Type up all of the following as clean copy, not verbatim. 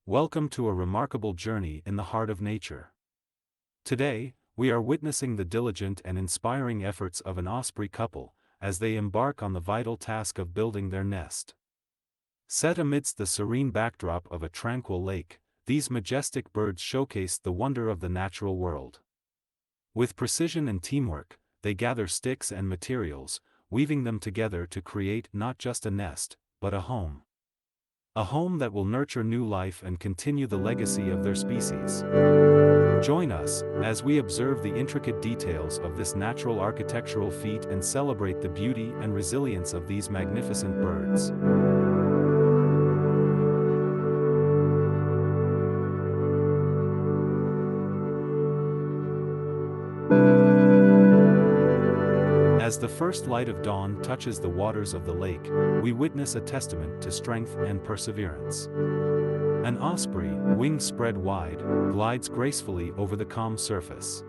Welcome to a remarkable journey in the heart of nature. Today, we are witnessing the diligent and inspiring efforts of an osprey couple, as they embark on the vital task of building their nest. Set amidst the serene backdrop of a tranquil lake, these majestic birds showcase the wonder of the natural world. With precision and teamwork, they gather sticks and materials, weaving them together to create not just a nest, but a home. A home that will nurture new life and continue the legacy of their species. Join us, as we observe the intricate details of this natural architectural feat and celebrate the beauty and resilience of these magnificent birds. As the first light of dawn touches the waters of the lake, we witness a testament to strength and perseverance. An osprey, wings spread wide, glides gracefully over the calm surface.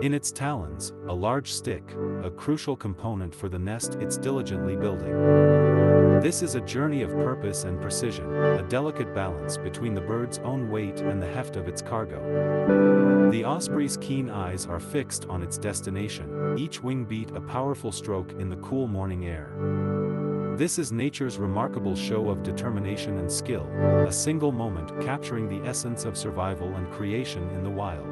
In its talons, a large stick, a crucial component for the nest it's diligently building. This is a journey of purpose and precision, a delicate balance between the bird's own weight and the heft of its cargo. The osprey's keen eyes are fixed on its destination, each wing beat a powerful stroke in the cool morning air. This is nature's remarkable show of determination and skill, a single moment capturing the essence of survival and creation in the wild.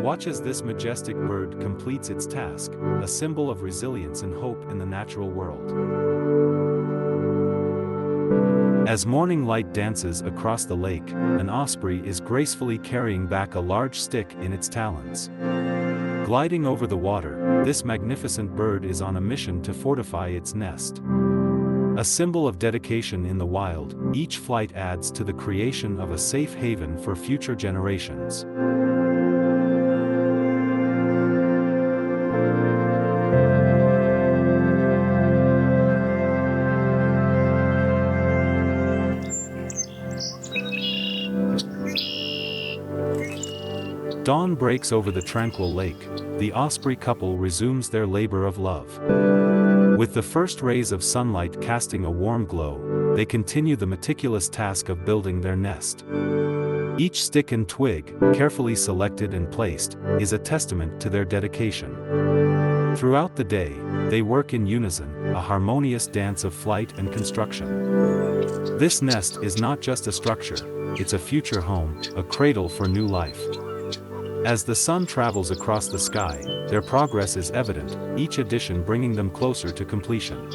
Watch as this majestic bird completes its task, a symbol of resilience and hope in the natural world. As morning light dances across the lake, an osprey is gracefully carrying back a large stick in its talons. Gliding over the water, this magnificent bird is on a mission to fortify its nest. A symbol of dedication in the wild, each flight adds to the creation of a safe haven for future generations. Dawn breaks over the tranquil lake, the osprey couple resumes their labor of love. With the first rays of sunlight casting a warm glow, they continue the meticulous task of building their nest. Each stick and twig, carefully selected and placed, is a testament to their dedication. Throughout the day, they work in unison, a harmonious dance of flight and construction. This nest is not just a structure, it's a future home, a cradle for new life. As the sun travels across the sky, their progress is evident, each addition bringing them closer to completion.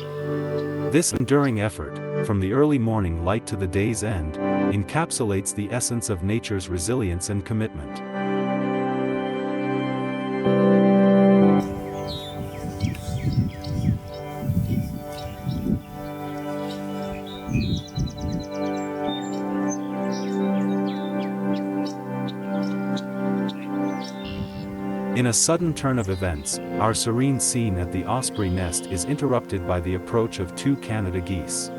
This enduring effort, from the early morning light to the day's end, encapsulates the essence of nature's resilience and commitment. In a sudden turn of events, our serene scene at the osprey nest is interrupted by the approach of two Canada geese.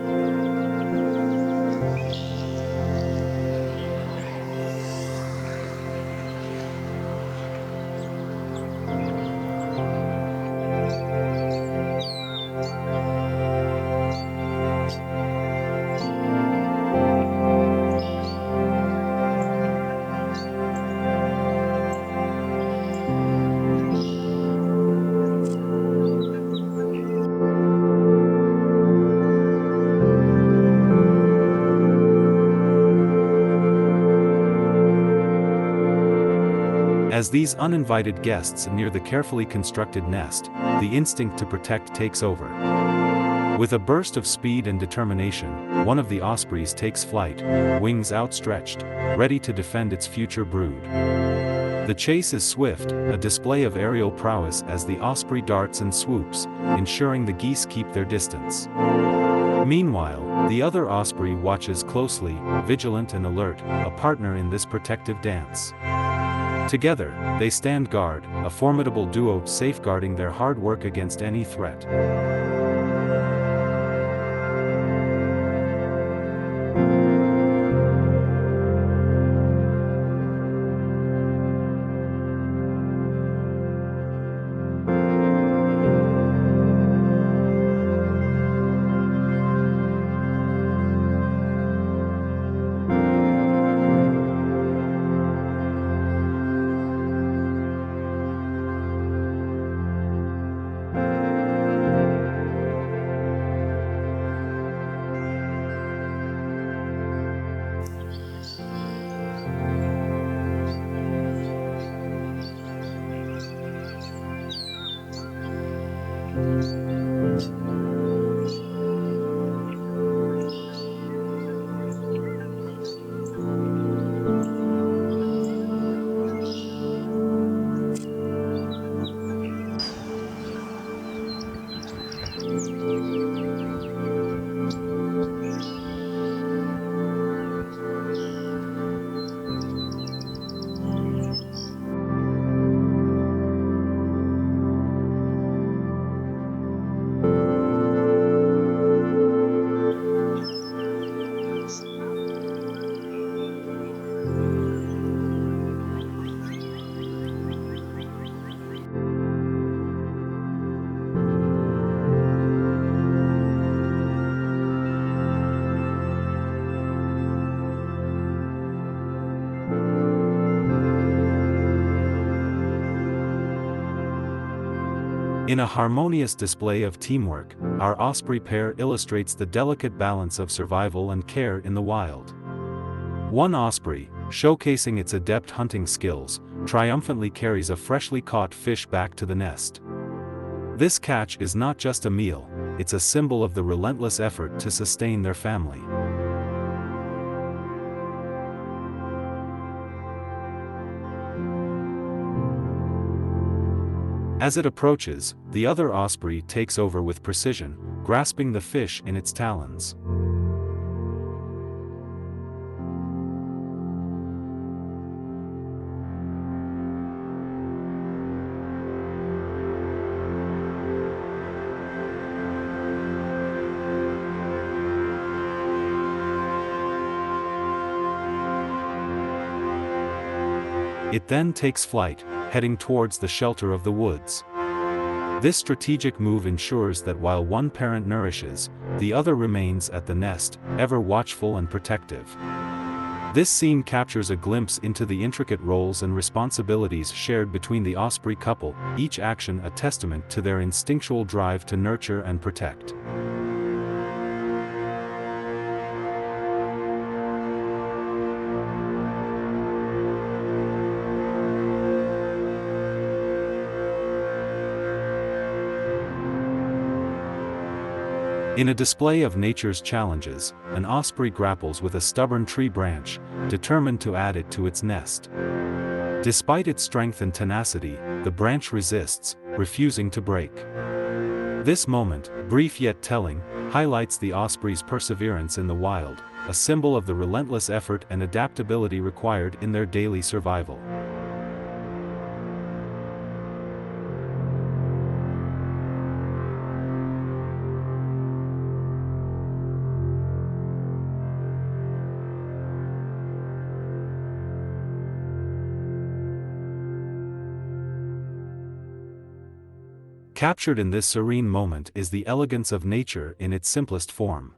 As these uninvited guests near the carefully constructed nest, the instinct to protect takes over. With a burst of speed and determination, one of the ospreys takes flight, wings outstretched, ready to defend its future brood. The chase is swift, a display of aerial prowess as the osprey darts and swoops, ensuring the geese keep their distance. Meanwhile, the other osprey watches closely, vigilant and alert, a partner in this protective dance. Together, they stand guard, a formidable duo safeguarding their hard work against any threat. In a harmonious display of teamwork, our osprey pair illustrates the delicate balance of survival and care in the wild. One osprey, showcasing its adept hunting skills, triumphantly carries a freshly caught fish back to the nest. This catch is not just a meal, it's a symbol of the relentless effort to sustain their family. As it approaches, the other osprey takes over with precision, grasping the fish in its talons. It then takes flight, heading towards the shelter of the woods. This strategic move ensures that while one parent nourishes, the other remains at the nest, ever watchful and protective. This scene captures a glimpse into the intricate roles and responsibilities shared between the osprey couple, each action a testament to their instinctual drive to nurture and protect. In a display of nature's challenges, an osprey grapples with a stubborn tree branch, determined to add it to its nest. Despite its strength and tenacity, the branch resists, refusing to break. This moment, brief yet telling, highlights the osprey's perseverance in the wild, a symbol of the relentless effort and adaptability required in their daily survival. Captured in this serene moment is the elegance of nature in its simplest form.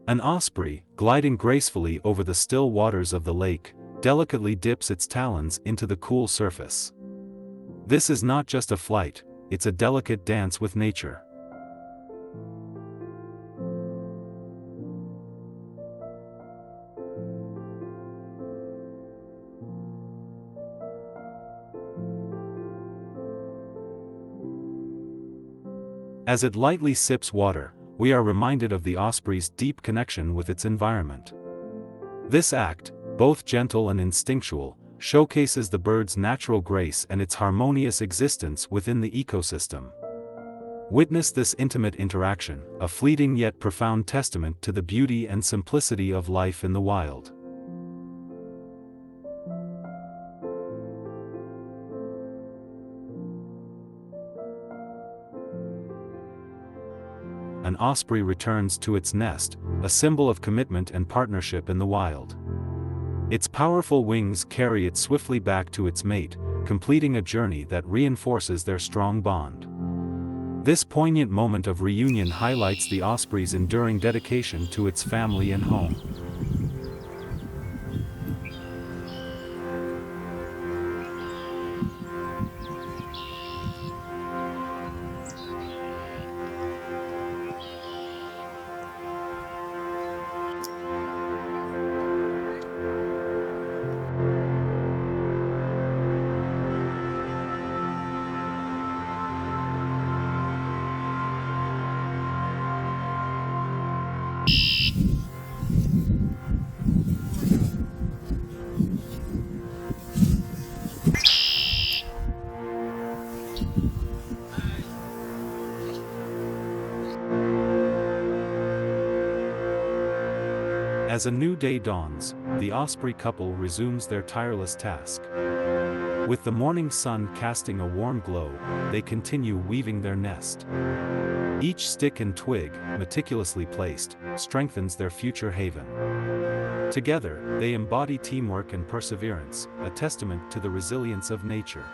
An osprey, gliding gracefully over the still waters of the lake, delicately dips its talons into the cool surface. This is not just a flight, it's a delicate dance with nature. As it lightly sips water, we are reminded of the osprey's deep connection with its environment. This act, both gentle and instinctual, showcases the bird's natural grace and its harmonious existence within the ecosystem. Witness this intimate interaction, a fleeting yet profound testament to the beauty and simplicity of life in the wild. An osprey returns to its nest, a symbol of commitment and partnership in the wild. Its powerful wings carry it swiftly back to its mate, completing a journey that reinforces their strong bond. This poignant moment of reunion highlights the osprey's enduring dedication to its family and home. As a new day dawns, the osprey couple resumes their tireless task. With the morning sun casting a warm glow, they continue weaving their nest. Each stick and twig, meticulously placed, strengthens their future haven. Together, they embody teamwork and perseverance, a testament to the resilience of nature.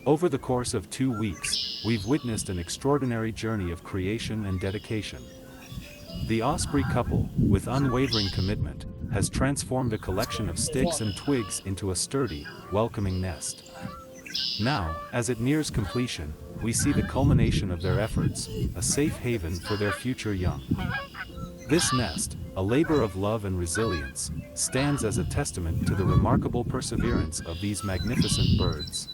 Over the course of 2 weeks, we've witnessed an extraordinary journey of creation and dedication. The Osprey couple, with unwavering commitment, has transformed a collection of sticks and twigs into a sturdy, welcoming nest. Now, as it nears completion, we see the culmination of their efforts, a safe haven for their future young. This nest, a labor of love and resilience, stands as a testament to the remarkable perseverance of these magnificent birds.